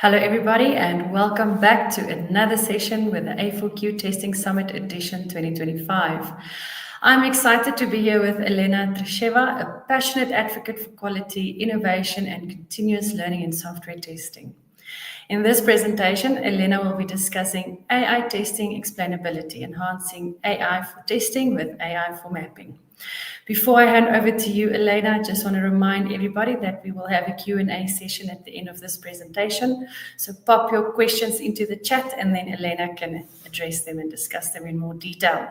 Hello, everybody, and welcome back to another session with the A4Q Testing Summit Edition 2025. I'm excited to be here with Elena Treshcheva, a passionate advocate for quality, innovation, and continuous learning in software testing. In this presentation, Elena will be discussing AI testing explainability, enhancing AI for testing with AI for mapping. Before I hand over to you, Elena, I just want to remind everybody that we will have a Q&A session at the end of this presentation. So pop your questions into the chat and then Elena can address them and discuss them in more detail.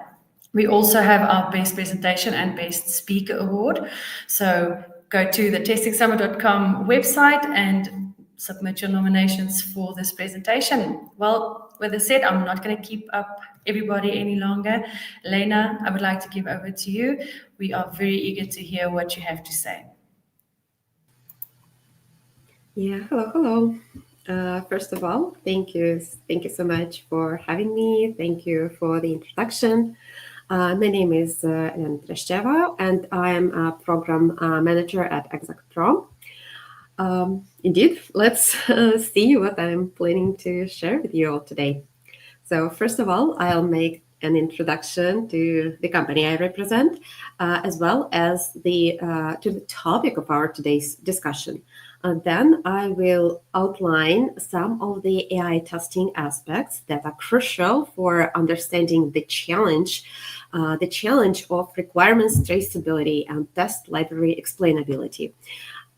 We also have our Best Presentation and Best Speaker Award. So go to the testingsummit.com website and submit your nominations for this presentation. Well, with that said, I'm not going to keep up everybody any longer. Elena, I would like to give over to you. We are very eager to hear what you have to say. Yeah, hello. First of all, thank you so much for having me. Thank you for the introduction. My name is Elena Treshcheva, and I am a program manager at ExactPro. Indeed, let's see what I'm planning to share with you all today. So first of all, I'll make an introduction to the company I represent, as well as to the topic of our today's discussion. Then I will outline some of the AI testing aspects that are crucial for understanding the challenge of requirements traceability and test library explainability.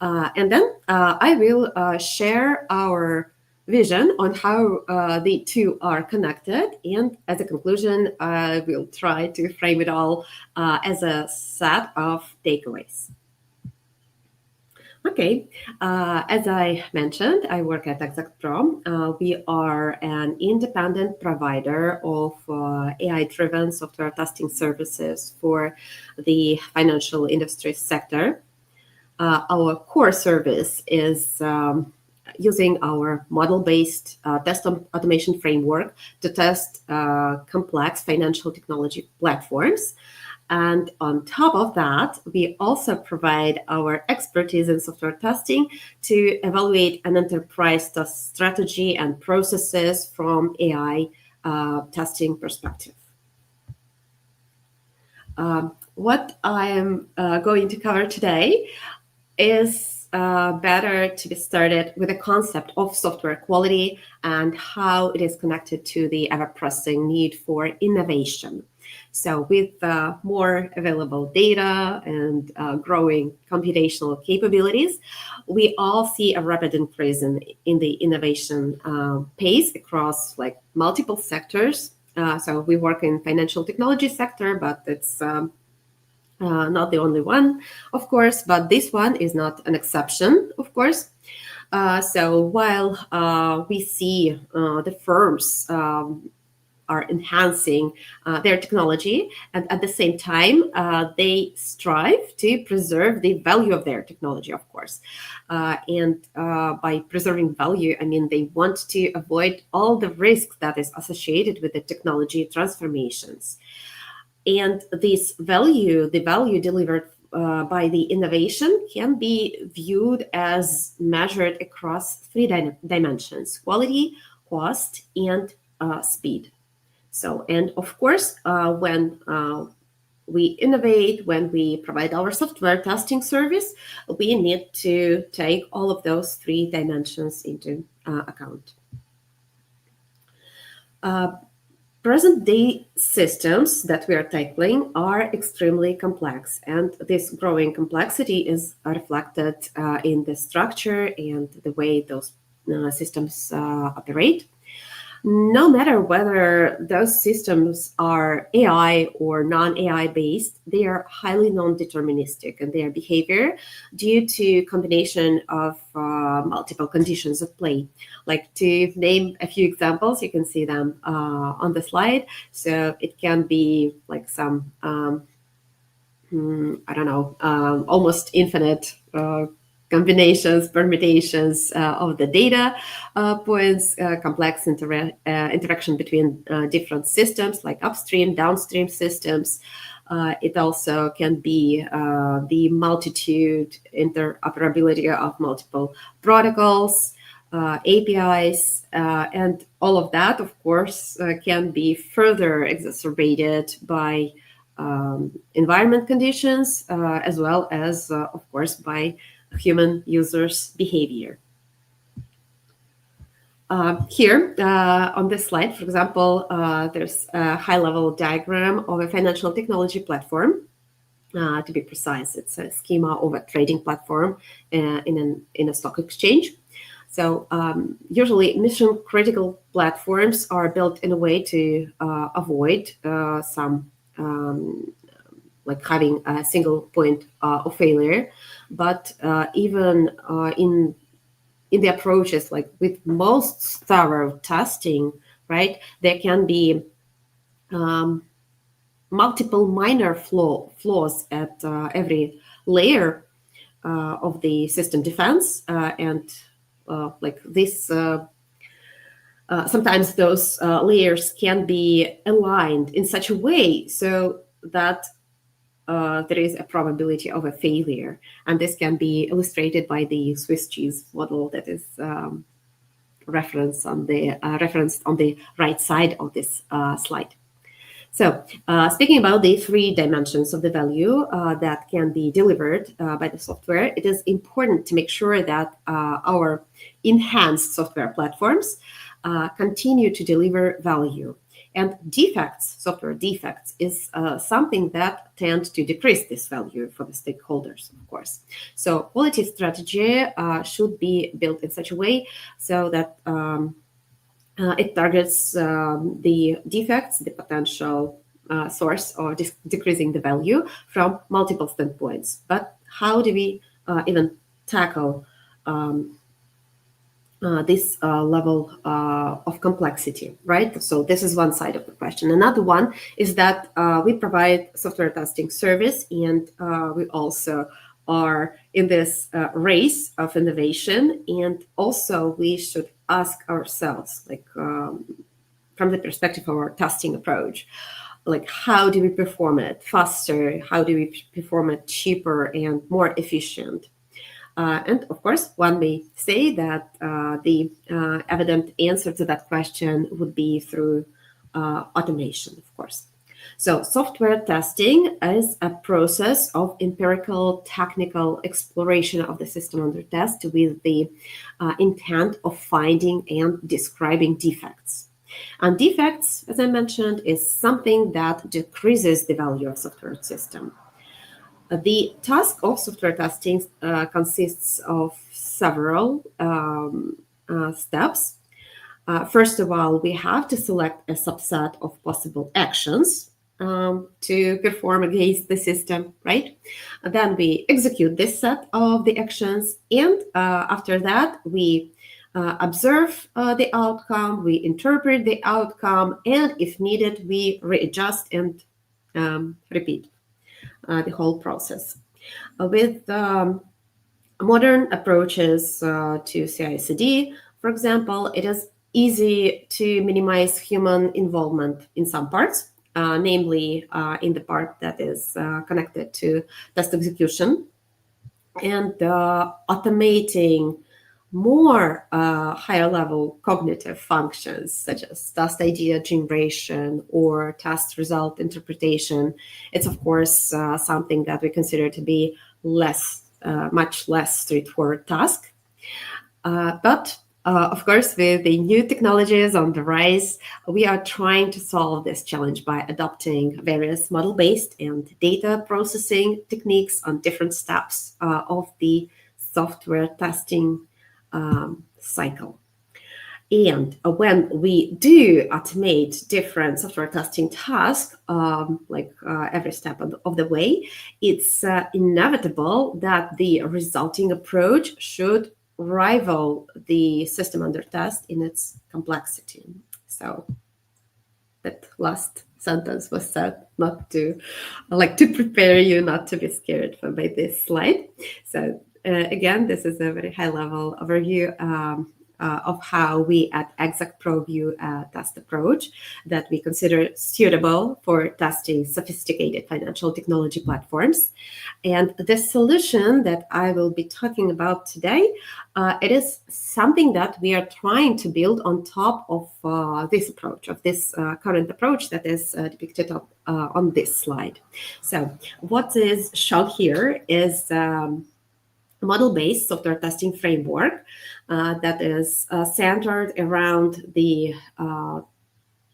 And then I will share our vision on how the two are connected. And as a conclusion, I will try to frame it all as a set of takeaways. Okay, as I mentioned, I work at ExactPro. We are an independent provider of AI-driven software testing services for the financial industry sector. Our core service is using our model-based test automation framework to test complex financial technology platforms. And on top of that, we also provide our expertise in software testing to evaluate an enterprise test strategy and processes from AI testing perspective. What I am going to cover today is better to be started with the concept of software quality and how it is connected to the ever-pressing need for innovation. So with more available data and growing computational capabilities, we all see a rapid increase in the innovation pace across multiple sectors. So we work in financial technology sector, but it's not the only one, of course, but this one is not an exception, of course. So while we see the firms are enhancing their technology, and at the same time, they strive to preserve the value of their technology, of course. And by preserving value, I mean they want to avoid all the risks that is associated with the technology transformations. And the value delivered by the innovation can be viewed as measured across three dimensions: quality, cost, and speed. So, and of course, when we innovate, when we provide our software testing service, we need to take all of those three dimensions into account. Present-day systems that we are tackling are extremely complex, and this growing complexity is reflected in the structure and the way those systems operate. No matter whether those systems are AI or non-AI based, they are highly non-deterministic in their behavior due to combination of multiple conditions at play. Like, to name a few examples, you can see them on the slide. So it can be like some, almost infinite combinations, permutations of the data points, complex interaction between different systems like upstream, downstream systems. It also can be the multitude interoperability of multiple protocols, APIs, and all of that, of course, can be further exacerbated by environment conditions, as well as, of course, by human users' behavior. Here on this slide, for example, there's a high-level diagram of a financial technology platform. To be precise, it's a schema of a trading platform in a stock exchange. So usually mission-critical platforms are built in a way to avoid some like having a single point of failure. But even in the approaches, like with most thorough testing, right, there can be multiple minor flaws at every layer of the system defense, and like this. Sometimes those layers can be aligned in such a way so that there is a probability of a failure, and this can be illustrated by the Swiss cheese model that is referenced on the right side of this slide. So, speaking about the 3 dimensions of the value that can be delivered by the software, it is important to make sure that our enhanced software platforms continue to deliver value. And defects, software defects, is something that tends to decrease this value for the stakeholders, of course. So quality strategy should be built in such a way so that it targets the defects, the potential source, or decreasing the value from multiple standpoints. But how do we even tackle this level of complexity, right? So this is one side of the question. Another one is that we provide software testing service, and we also are in this race of innovation. And also we should ask ourselves, like from the perspective of our testing approach, like how do we perform it faster? How do we perform it cheaper and more efficient? And of course, one may say that the evident answer to that question would be through automation, of course. So software testing is a process of empirical technical exploration of the system under test with the intent of finding and describing defects. And defects, as I mentioned, is something that decreases the value of software system. The task of software testing consists of several steps. First of all, we have to select a subset of possible actions to perform against the system, right? Then we execute this set of the actions, and after that, we observe the outcome, we interpret the outcome, and if needed, we readjust and repeat the whole process. With modern approaches to CI/CD, for example, it is easy to minimize human involvement in some parts, namely in the part that is connected to test execution, and automating more higher level cognitive functions such as test idea generation or test result interpretation. It's of course something that we consider to be much less straightforward task. But of course, with the new technologies on the rise, we are trying to solve this challenge by adopting various model-based and data processing techniques on different steps of the software testing cycle. And when we do automate different software testing tasks, every step of the way, it's inevitable that the resulting approach should rival the system under test in its complexity. So that last sentence was said not to prepare you not to be scared by this slide. So again, this is a very high level overview of how we at ExacPro view a test approach that we consider suitable for testing sophisticated financial technology platforms. And the solution that I will be talking about today, it is something that we are trying to build on top of this approach, of this current approach that is depicted on this slide. So what is shown here is a model-based software testing framework that is centered around the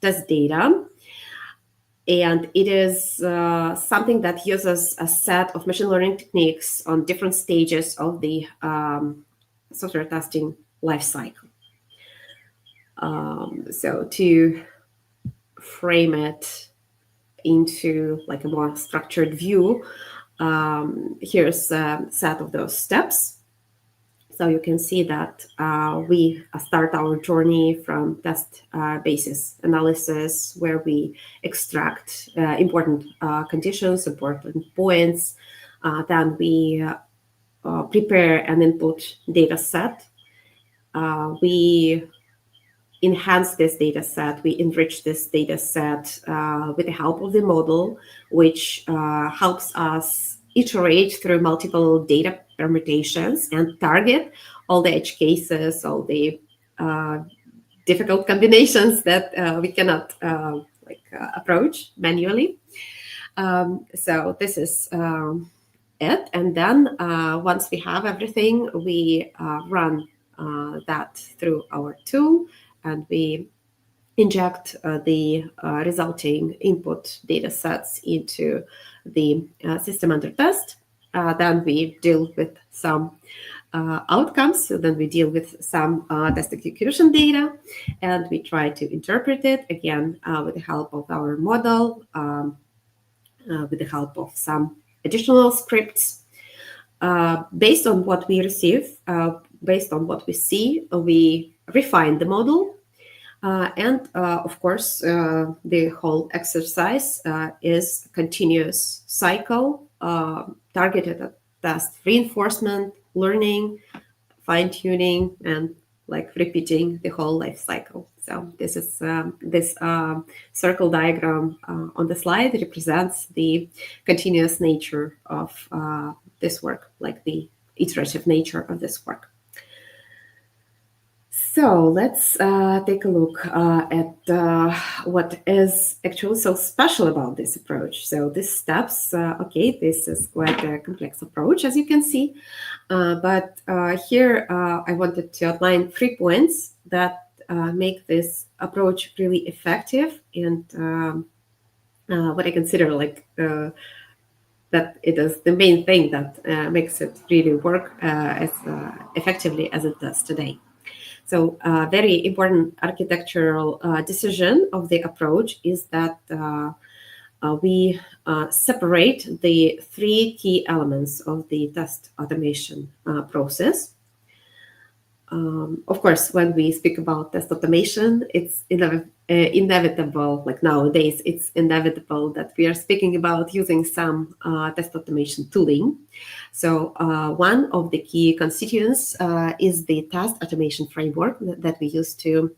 test data. And it is something that uses a set of machine learning techniques on different stages of the software testing lifecycle. So to frame it into like a more structured view, here's a set of those steps. So you can see that we start our journey from test basis analysis, where we extract important conditions, important points. Then we prepare an input data set. We enhance this data set. We enrich this data set with the help of the model, which helps us iterate through multiple data permutations and target all the edge cases, all the difficult combinations that we cannot approach manually. So this is it. And then once we have everything, we run that through our tool, and we inject the resulting input data sets into the system under test. Then we deal with some outcomes. So then we deal with some test execution data, and we try to interpret it again with the help of our model, with the help of some additional scripts. Based on what we receive, based on what we see, we refine the model. And of course, the whole exercise is a continuous cycle targeted at test reinforcement, learning, fine-tuning, and like repeating the whole life cycle. So this is this circle diagram on the slide represents the continuous nature of this work, like the iterative nature of this work. So let's take a look at what is actually so special about this approach. So these steps, okay, this is quite a complex approach, as you can see. But here I wanted to outline 3 points that make this approach really effective, and what I consider like that it is the main thing that makes it really work as effectively as it does today. So a very important architectural decision of the approach is that we separate the 3 key elements of the test automation process. Of course, when we speak about test automation, it's inevitable, like nowadays, it's inevitable that we are speaking about using some test automation tooling. So one of the key constituents is the test automation framework that we use to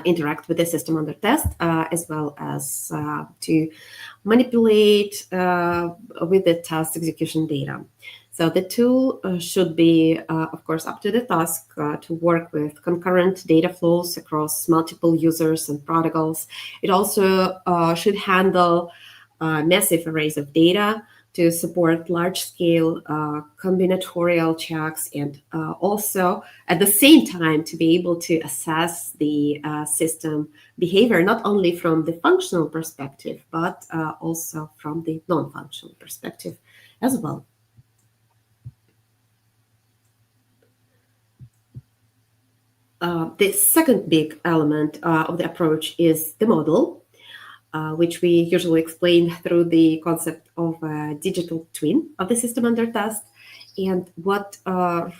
interact with the system under test, as well as to manipulate with the test execution data. So the tool should be, of course, up to the task to work with concurrent data flows across multiple users and protocols. It also should handle massive arrays of data to support large-scale combinatorial checks, and also at the same time to be able to assess the system behavior, not only from the functional perspective, but also from the non-functional perspective as well. The second big element of the approach is the model, which we usually explain through the concept of a digital twin of the system under test. And what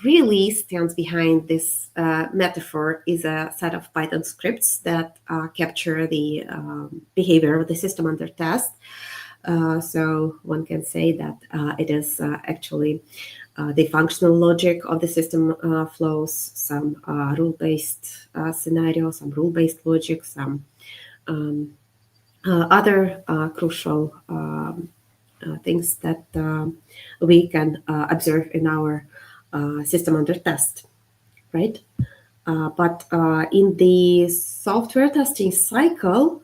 really stands behind this metaphor is a set of Python scripts that capture the behavior of the system under test. So one can say that it is actually the functional logic of the system flows, some rule-based scenarios, some rule-based logic, some other crucial things that we can observe in our system under test, right? But in the software testing cycle,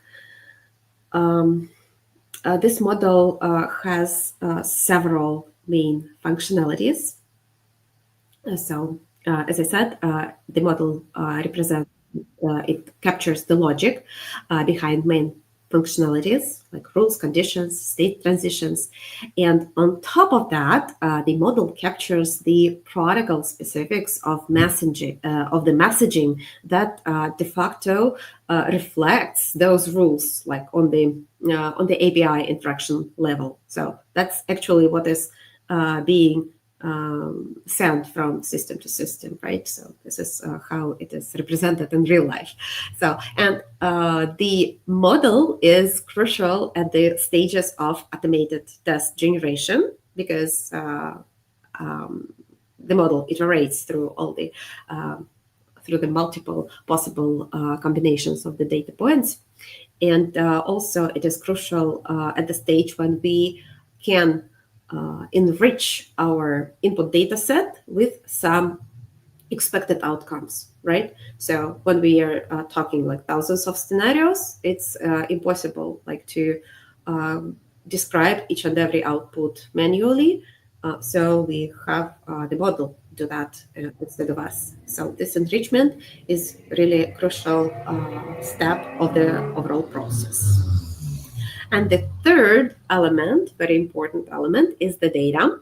this model has several main functionalities. So, as I said, the model represents, it captures the logic behind main functionalities like rules, conditions, state transitions. And on top of that, the model captures the protocol specifics of messaging, of the messaging that de facto reflects those rules, like on the API interaction level. So that's actually what is being sent from system to system, right? So this is how it is represented in real life. So, and the model is crucial at the stages of automated test generation, because the model iterates through all the through the multiple possible combinations of the data points. And also it is crucial at the stage when we can enrich our input data set with some expected outcomes, right? So when we are talking like thousands of scenarios, it's impossible like to describe each and every output manually. So we have the model do that instead of us. So this enrichment is really a crucial step of the overall process. And the third element, very important element, is the data.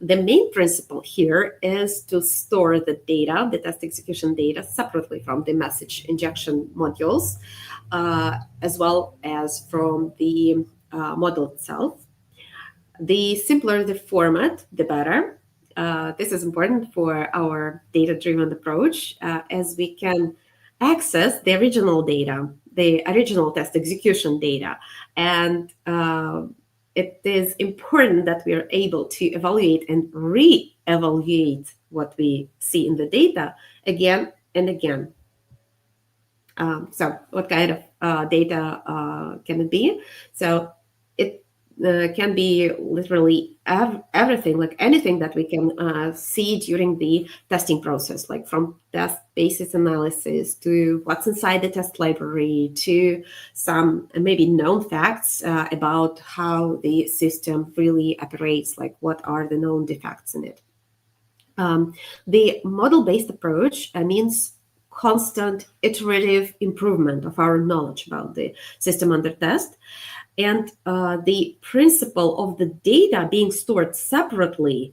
The main principle here is to store the data, the test execution data, separately from the message injection modules, as well as from the model itself. The simpler the format, the better. This is important for our data-driven approach, as we can access the original data, the original test execution data. And it is important that we are able to evaluate and re-evaluate what we see in the data again and again. So what kind of data can it be? So it can be literally everything, like anything that we can see during the testing process, like from test basis analysis to what's inside the test library to some maybe known facts about how the system really operates, like what are the known defects in it. The model-based approach means constant iterative improvement of our knowledge about the system under test. And the principle of the data being stored separately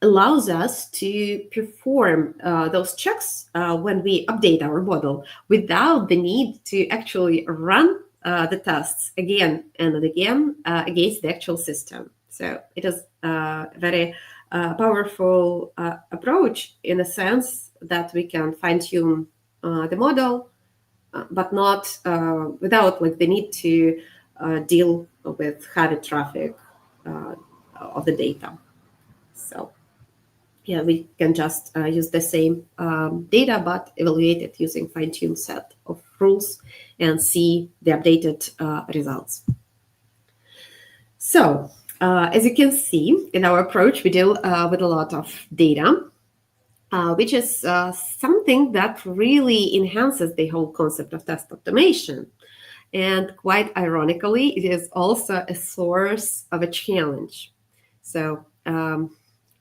allows us to perform those checks when we update our model without the need to actually run the tests again and again against the actual system. So it is a very powerful approach, in a sense that we can fine-tune the model, but not without like the need to deal with heavy traffic of the data. So yeah, we can just use the same data, but evaluate it using fine-tuned set of rules and see the updated results. So as you can see, in our approach, we deal with a lot of data, which is something that really enhances the whole concept of test automation. And quite ironically, it is also a source of a challenge. So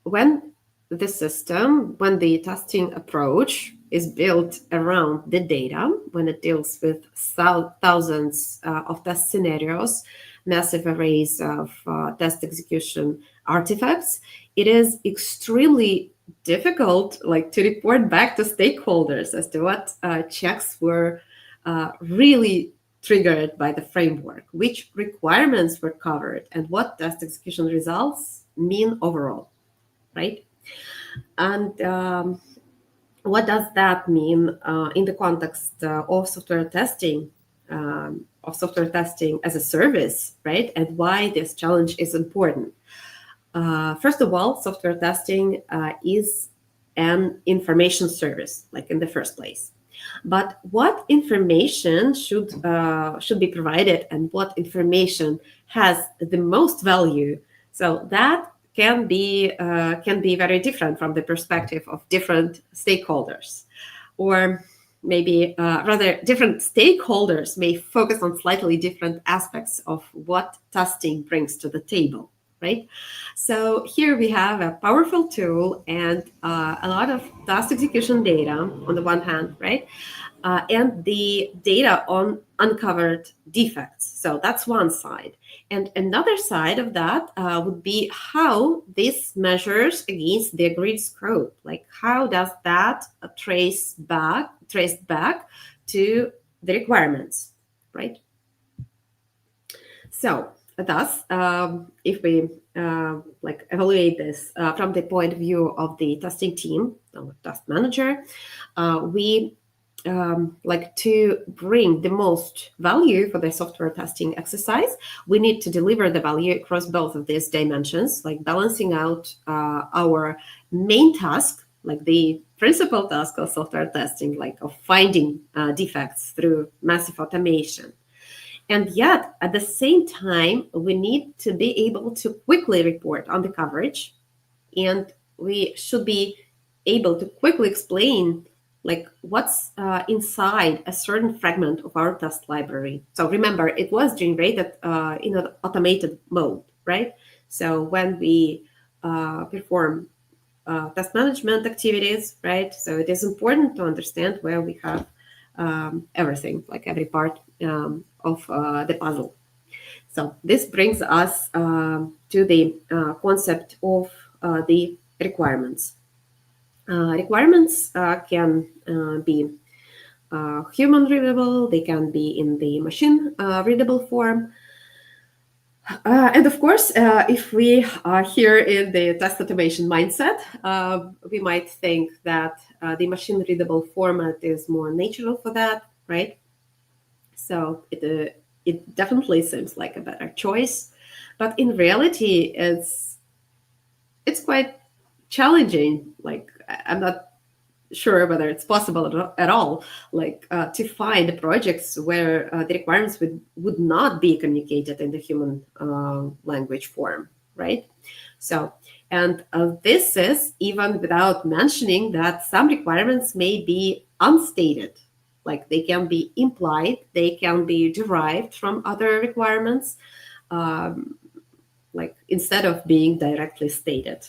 when the testing approach is built around the data, when it deals with thousands of test scenarios, massive arrays of test execution artifacts, it is extremely difficult like to report back to stakeholders as to what checks were really triggered by the framework, which requirements were covered, and what test execution results mean overall, right? And what does that mean in the context of software testing, as a service, right? And why this challenge is important. First of all, software testing is an information service, like in the first place. But what information should be provided, and what information has the most value? So that can be very different from the perspective of different stakeholders, or maybe rather different stakeholders may focus on slightly different aspects of what testing brings to the table, right? So here we have a powerful tool and a lot of task execution data on the one hand, right? And the data on uncovered defects. So that's one side. And another side of that would be how this measures against the agreed scope. Like how does that traced back to the requirements, right? So thus, if we like evaluate this from the point of view of the testing team, or test manager, we like to bring the most value for the software testing exercise. We need to deliver the value across both of these dimensions, like balancing out our main task, like the principal task of software testing, like of finding defects through massive automation. And yet, at the same time, we need to be able to quickly report on the coverage, and we should be able to quickly explain like what's inside a certain fragment of our test library. So remember, it was generated in an automated mode, right? So when we perform test management activities, right? So it is important to understand where we have everything, like every part of the puzzle. So this brings us to the concept of the requirements. Requirements can be human readable, they can be in the machine readable form. And of course, if we are here in the test automation mindset, we might think that the machine readable format is more natural for that, right? So it definitely seems like a better choice, but in reality, it's quite challenging. Like I'm not sure whether it's possible at all, like to find projects where the requirements would not be communicated in the human language form, right? So, and this is even without mentioning that some requirements may be unstated, like they can be implied, they can be derived from other requirements, like instead of being directly stated.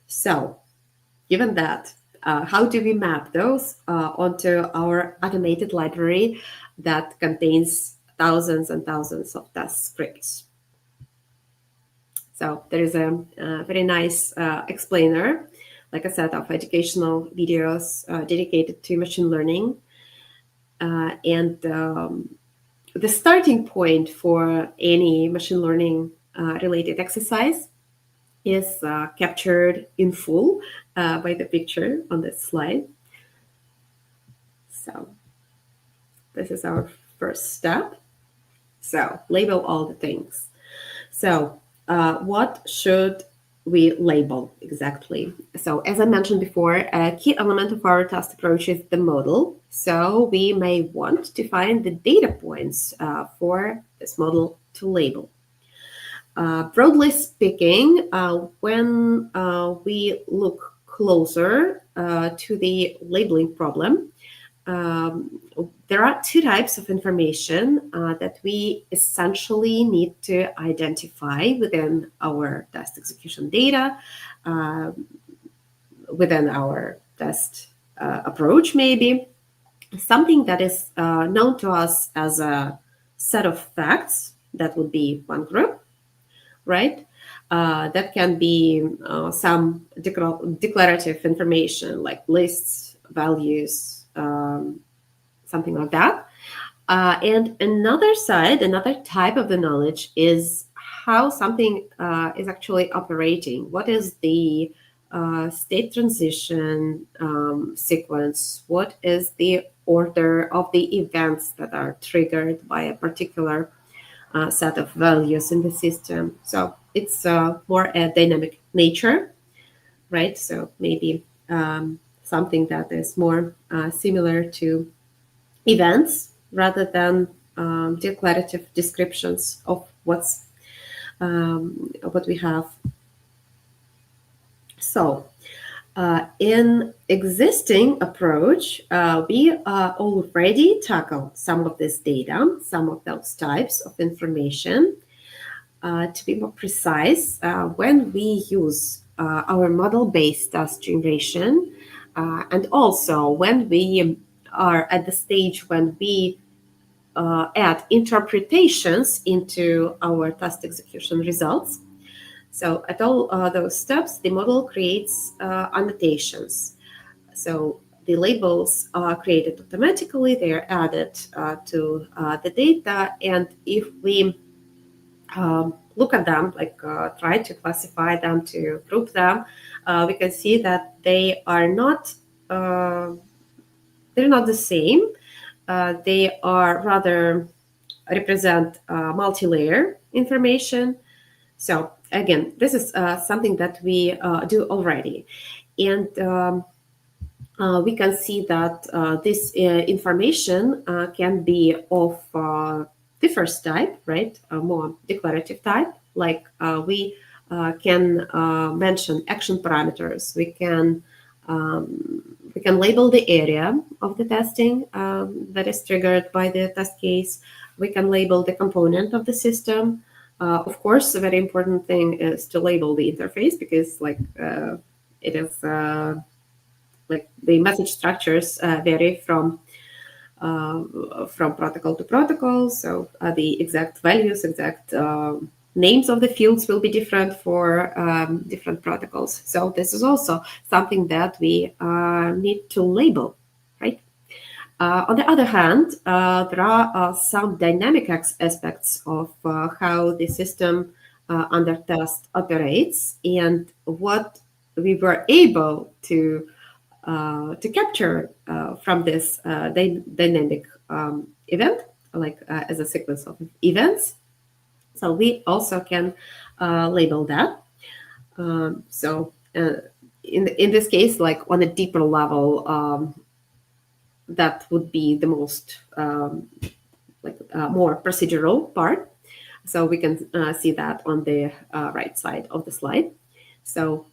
So, given that, how do we map those onto our automated library that contains thousands and thousands of test scripts? So there is a very nice explainer, like a set of educational videos dedicated to machine learning. And the starting point for any machine learning related exercise is captured in full by the picture on this slide. So this is our first step. So label all the things. So what should we label exactly? So as I mentioned before, a key element of our test approach is the model. So we may want to find the data points for this model to label. Broadly speaking, when we look closer to the labeling problem, there are two types of information that we essentially need to identify within our test execution data, within our test approach, maybe. Something that is known to us as a set of facts, that would be one group, right? That can be some declarative information like lists, values, something like that. And another side, another type of the knowledge is how something is actually operating. What is the state transition sequence? What is the order of the events that are triggered by a particular set of values in the system? So it's more a dynamic nature, right? So maybe something that is more similar to events rather than declarative descriptions of what we have. So in existing approach, we already tackle some of this data, some of those types of information. To be more precise, when we use our model-based task generation, and also when we are at the stage when we add interpretations into our task execution results. So at all those steps, the model creates annotations. So the labels are created automatically, they are added to the data, and if we look at them, like try to classify them, to group them, we can see that uh, they're not the same. They are rather represent multi-layer information. So again, this is something that we do already, and we can see that this information can be of the first type, right? A more declarative type, like we can mention action parameters. We can label the area of the testing that is triggered by the test case. We can label the component of the system. Of course, a very important thing is to label the interface, because it is like the message structures vary from protocol to protocol. So the exact values, exact names of the fields will be different for different protocols. So this is also something that we need to label, right? On the other hand, there are some dynamic aspects of how the system under test operates, and what we were able to capture from this dynamic event, like as a sequence of events. So we also can label that. In this case, like on a deeper level, that would be the most more procedural part. So we can see that on the right side of the slide. So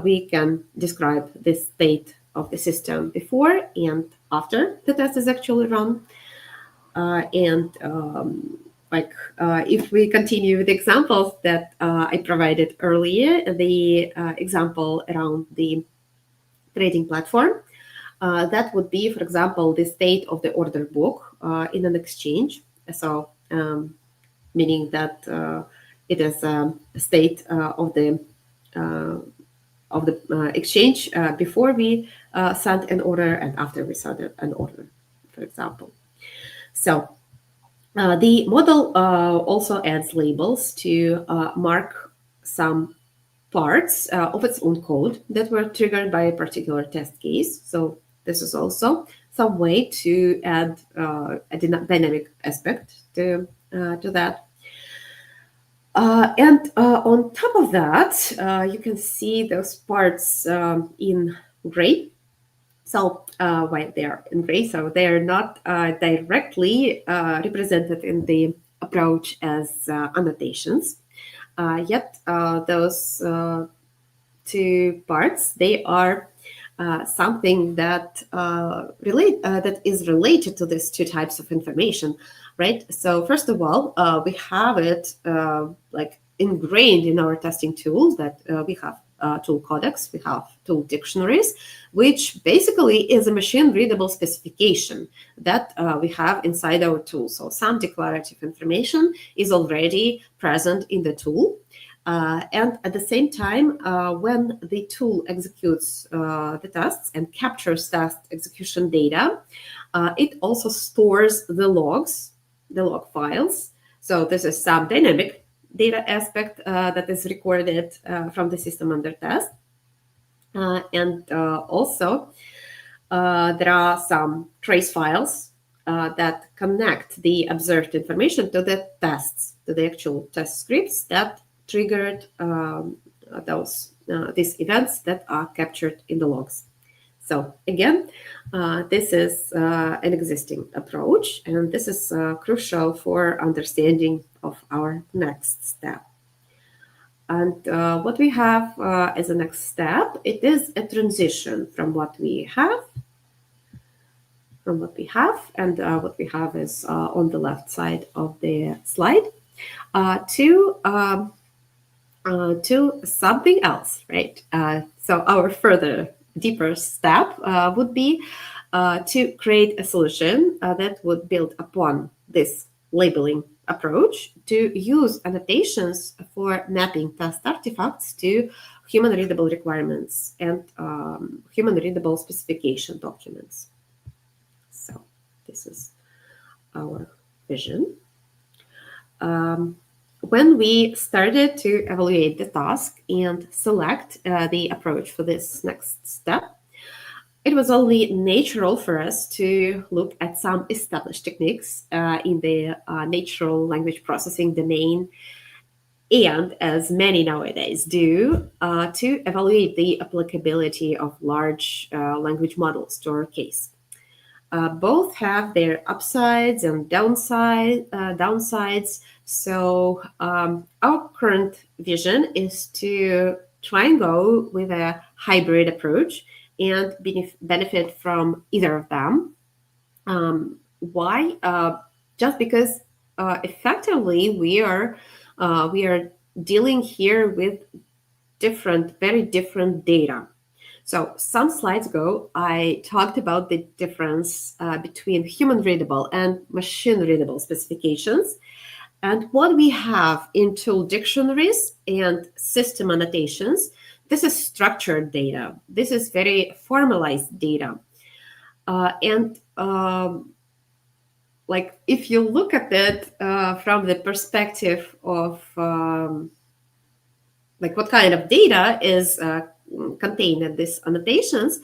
we can describe the state of the system before and after the test is actually run. If we continue with the examples that I provided earlier, the example around the trading platform, that would be, for example, the state of the order book in an exchange. So meaning that it is a state of the exchange before we send an order and after we send an order, for example. So the model also adds labels to mark some parts of its own code that were triggered by a particular test case. So this is also some way to add a dynamic aspect to that. And on top of that, you can see those parts in gray. So why they are in gray? So they are not directly represented in the approach as annotations. Yet those two parts, they are something that that is related to these two types of information, right? So first of all, we have it like ingrained in our testing tools, that we have tool codecs, we have tool dictionaries, which basically is a machine readable specification that we have inside our tool. So some declarative information is already present in the tool. And at the same time, when the tool executes the tests and captures test execution data, it also stores the logs, the log files. So this is some dynamic data aspect that is recorded from the system under test. And also, there are some trace files that connect the observed information to the tests, to the actual test scripts that triggered these events that are captured in the logs. So again, this is an existing approach, and this is crucial for understanding of our next step. And what we have as a next step, it is a transition from what we have, and what we have is on the left side of the slide, to something else, right? So our further deeper step would be to create a solution that would build upon this labeling approach, to use annotations for mapping test artifacts to human readable requirements and human readable specification documents. So this is our vision. When we started to evaluate the task and select the approach for this next step, it was only natural for us to look at some established techniques in the natural language processing domain, and as many nowadays do, to evaluate the applicability of large language models to our case. Both have their upsides and downsides. So our current vision is to try and go with a hybrid approach and benefit from either of them. Why? Just because effectively we are dealing here with very different data. So some slides ago, I talked about the difference between human readable and machine readable specifications. And what we have in tool dictionaries and system annotations, this is structured data. This is very formalized data. Like if you look at it from the perspective of like what kind of data is contained in these annotations,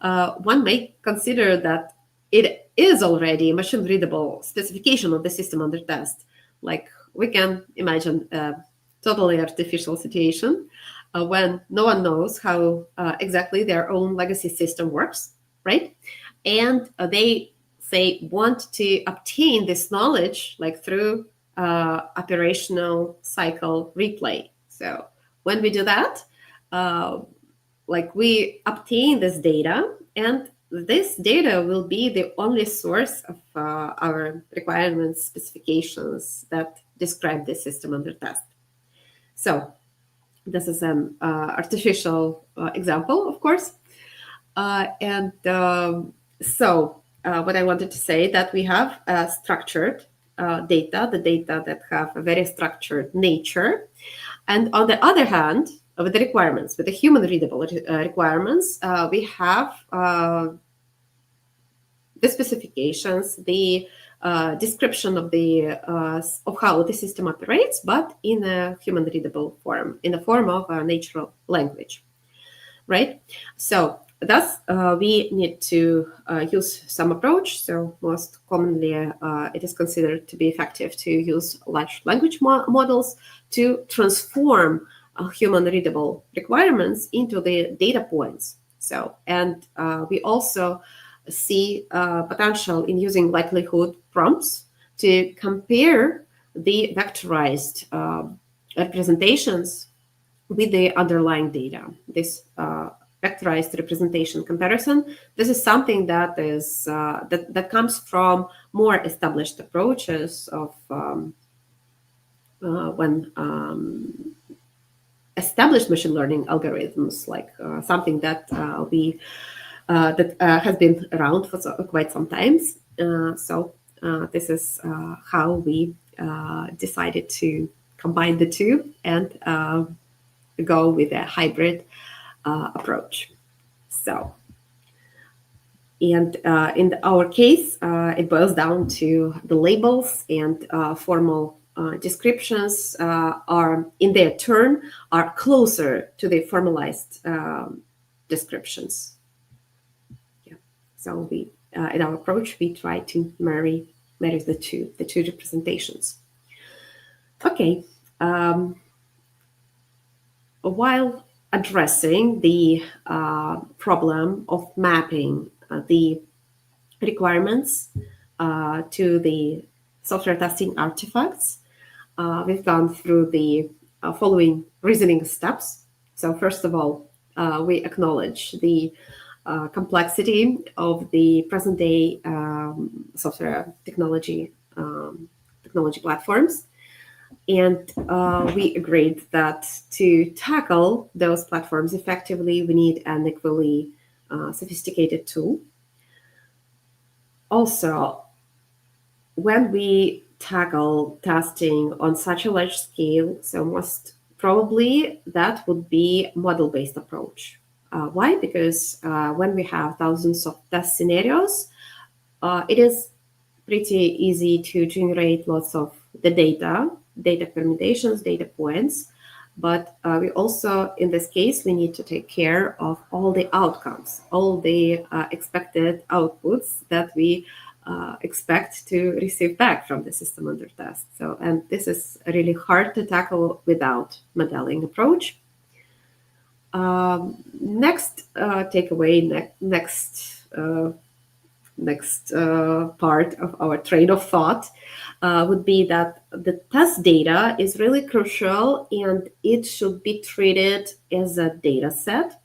one may consider that it is already a machine readable specification of the system under test. Like we can imagine a totally artificial situation when no one knows how exactly their own legacy system works, right? And they say want to obtain this knowledge like through operational cycle replay. So when we do that, like we obtain this data, and this data will be the only source of our requirements specifications that describe the system under test. So this is an artificial example, of course. So what I wanted to say that we have structured data, the data that have a very structured nature. And on the other hand, with the requirements, with the human readable requirements, we have the specifications, the description of how the system operates, but in a human readable form, in the form of a natural language, right? So thus we need to use some approach. So most commonly it is considered to be effective to use large language models to transform human readable requirements into the data points. So, and we also see potential in using likelihood prompts to compare the vectorized representations with the underlying data. This vectorized representation comparison, this is something that is that comes from more established approaches of when established machine learning algorithms, like something that has been around for quite some time. So this is how we decided to combine the two and go with a hybrid approach. So, and in our case, it boils down to the labels and formal descriptions are, in their turn, are closer to the formalized descriptions. Yeah. So we, in our approach, we try to marry the two representations. Okay. while addressing the problem of mapping the requirements to the software testing artifacts, we've gone through the following reasoning steps. So first of all, we acknowledge the complexity of the present-day software technology platforms. And we agreed that to tackle those platforms effectively, we need an equally sophisticated tool. Also, when we tackle testing on such a large scale, so most probably that would be model-based approach. Why? Because when we have thousands of test scenarios, it is pretty easy to generate lots of the data permutations, data points. But we also, in this case, we need to take care of all the outcomes, all the expected outputs that we expect to receive back from the system under test. So, and this is really hard to tackle without modeling approach. Next takeaway, next part of our train of thought would be that the test data is really crucial and it should be treated as a data set.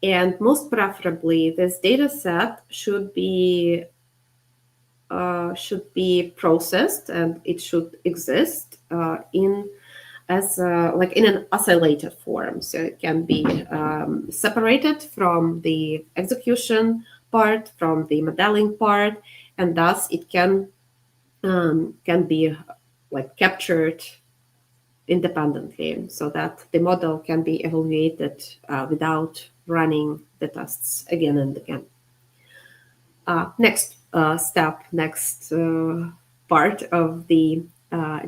And most preferably, this data set should be processed and it should exist in an isolated form. So it can be separated from the execution part, from the modeling part, and thus it can be captured independently, so that the model can be evaluated without running the tests again and again. Next part of the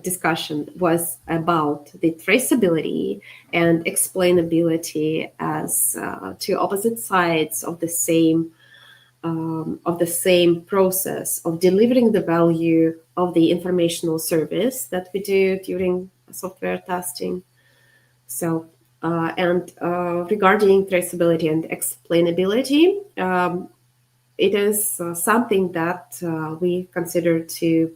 discussion was about the traceability and explainability as two opposite sides of the same process of delivering the value of the informational service that we do during software testing. So, regarding traceability and explainability, it is something that we consider to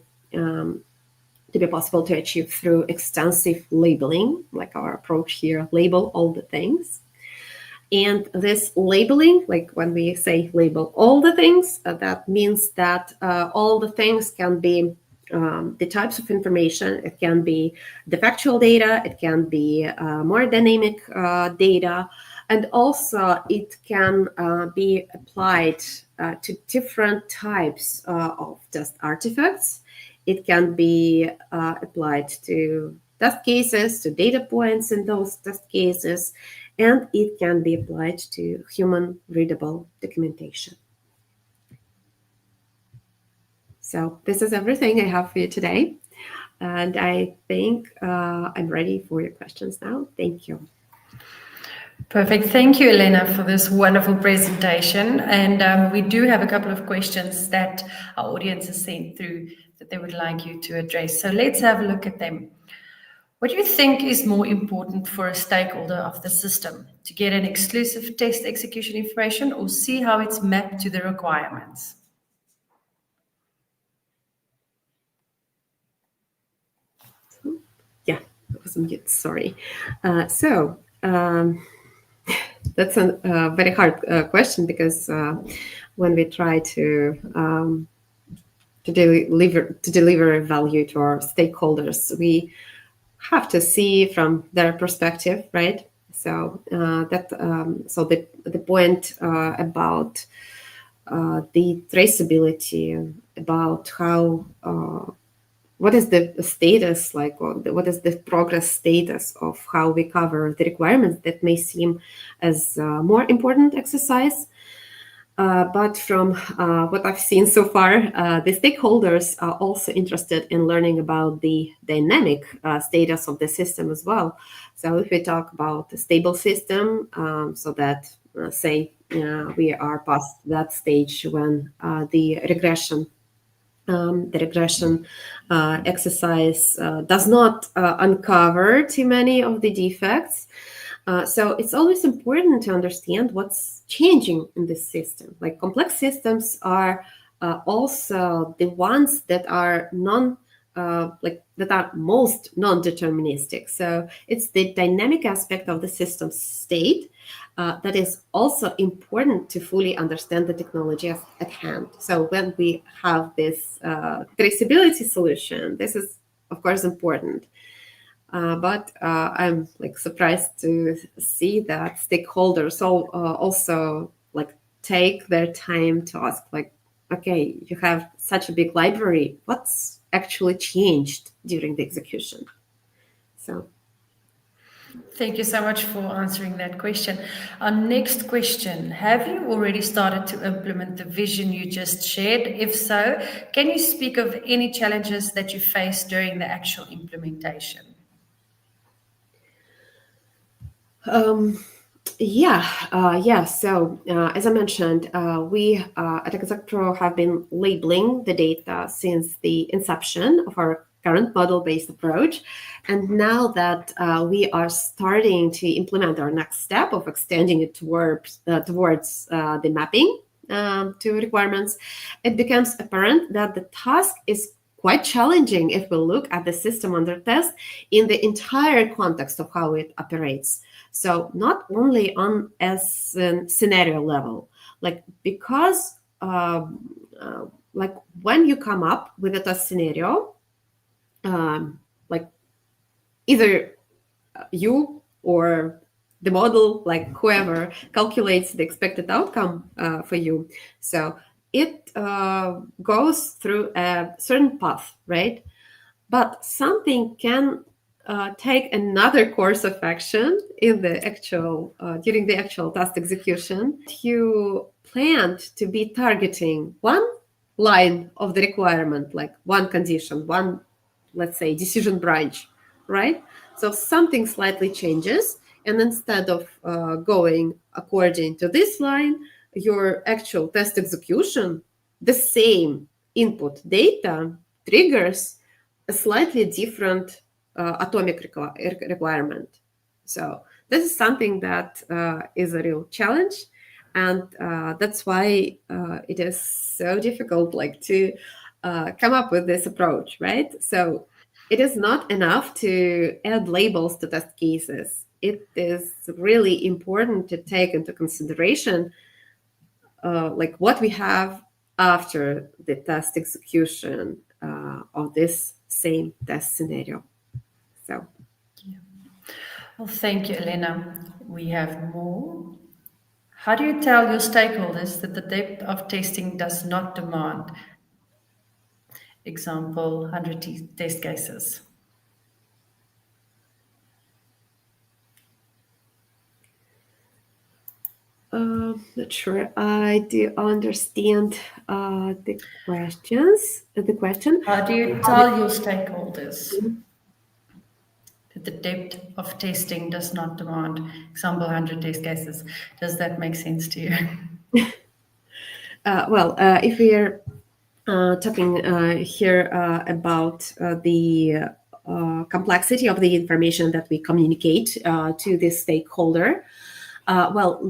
be possible to achieve through extensive labeling, like our approach here, label all the things. And this labeling, like when we say label all the things, that means that all the things can be the types of information. It can be the factual data, it can be more dynamic data, and also it can be applied to different types of test artifacts. It can be applied to test cases, to data points in those test cases, and it can be applied to human-readable documentation. So this is everything I have for you today. And I think I'm ready for your questions now. Thank you. Perfect. Thank you, Elena, for this wonderful presentation. And we do have a couple of questions that our audience has sent through that they would like you to address. So let's have a look at them. What do you think is more important for a stakeholder of the system, to get an exclusive test execution information or see how it's mapped to the requirements? Yeah, I was on mute, sorry. That's a very hard question, because when we try to deliver value to our stakeholders, we have to see from their perspective, right? So the point about the traceability, about how what is the status, like what is the progress status of how we cover the requirements, that may seem as more important exercise. But from what I've seen so far, the stakeholders are also interested in learning about the dynamic status of the system as well. So if we talk about a stable system, so that, say, we are past that stage when the regression exercise does not uncover too many of the defects, So it's always important to understand what's changing in this system. Like complex systems are also the ones that are that are most non-deterministic. So it's the dynamic aspect of the system state that is also important to fully understand the technology at hand. So when we have this traceability solution, this is of course important. But I'm like surprised to see that stakeholders also like take their time to ask like, okay, you have such a big library. What's actually changed during the execution? So Thank you so much for answering that question. Our next question, have you already started to implement the vision you just shared? If so, can you speak of any challenges that you faced during the actual implementation? Yeah. So as I mentioned, we at ExactPro have been labeling the data since the inception of our current model-based approach, and now that we are starting to implement our next step of extending it towards the mapping to requirements, it becomes apparent that the task is quite challenging if we look at the system under test in the entire context of how it operates. So not only on as scenario level, like because like when you come up with a test scenario, like either you or the model, like whoever calculates the expected outcome for you. So it goes through a certain path, right? But something can take another course of action in the actual during the actual task execution. You planned to be targeting one line of the requirement, like one condition, one, let's say, decision branch, right? So something slightly changes, and instead of going according to this line, your actual test execution, the same input data triggers a slightly different atomic requirement. So this is something that is a real challenge, and that's why it is so difficult, like to come up with this approach, right? So it is not enough to add labels to test cases. It is really important to take into consideration like what we have after the test execution of this same test scenario. So, Well, thank you, Elena. We have more. How do you tell your stakeholders that the depth of testing does not demand, example, 100 test cases? not sure I do understand the questions. The question. How do you tell your stakeholders that the depth of testing does not demand, example, 100 test cases? Does that make sense to you? If we are talking here about the complexity of the information that we communicate to the stakeholder.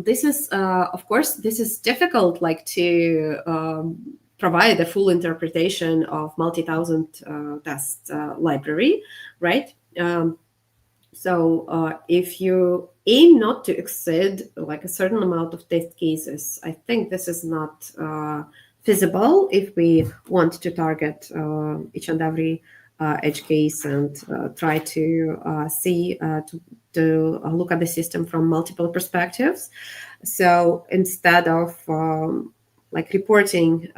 This is, of course, this is difficult, like to provide a full interpretation of multi-thousand test library, right? So if you aim not to exceed like a certain amount of test cases, I think this is not feasible if we want to target each and every edge case and try to see to look at the system from multiple perspectives. So instead of like reporting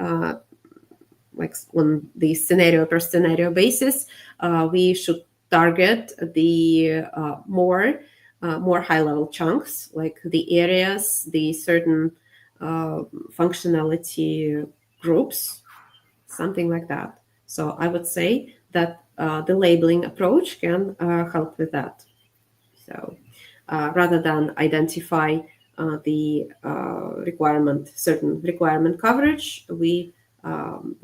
like on the scenario per scenario basis, we should target the more high level chunks, like the areas, the certain functionality groups, something like that. So I would say that the labeling approach can help with that. So rather than identify the certain requirement coverage, we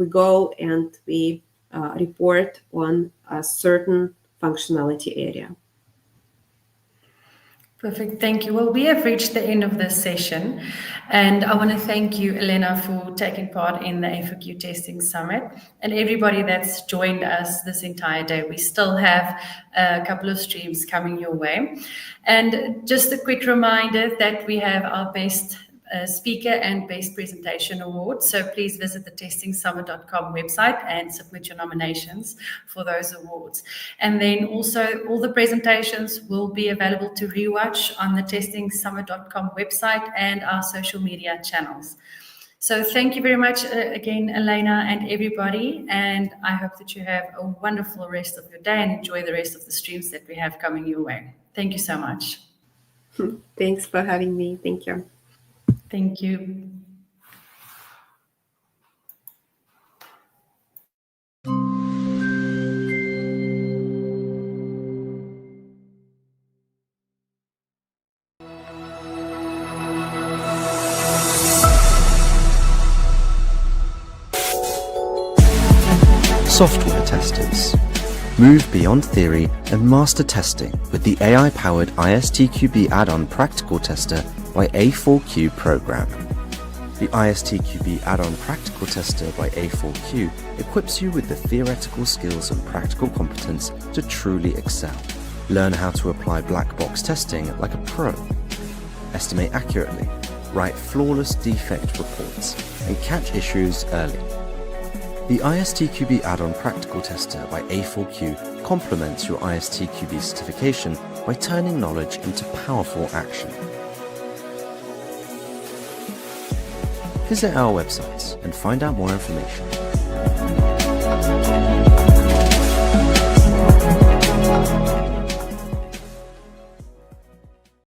go and we report on a certain functionality area. Perfect. Thank you. Well, we have reached the end of this session, and I want to thank you, Elena, for taking part in the A4Q Testing Summit, and everybody that's joined us this entire day. We still have a couple of streams coming your way. And just a quick reminder that we have our best speaker and best presentation award. So please visit the testingsummit.com website and submit your nominations for those awards. And then also all the presentations will be available to rewatch on the testingsummit.com website and our social media channels. So thank you very much again, Elena, and everybody. And I hope that you have a wonderful rest of your day and enjoy the rest of the streams that we have coming your way. Thank you so much. Thanks for having me. Thank you. Thank you. Software testers. Move beyond theory and master testing with the AI-powered ISTQB add-on Practical Tester by A4Q program. The ISTQB add-on Practical Tester by A4Q equips you with the theoretical skills and practical competence to truly excel. Learn how to apply black box testing like a pro. Estimate accurately, write flawless defect reports, and catch issues early. The ISTQB add-on Practical Tester by A4Q complements your ISTQB certification by turning knowledge into powerful action. Visit our website and find out more information.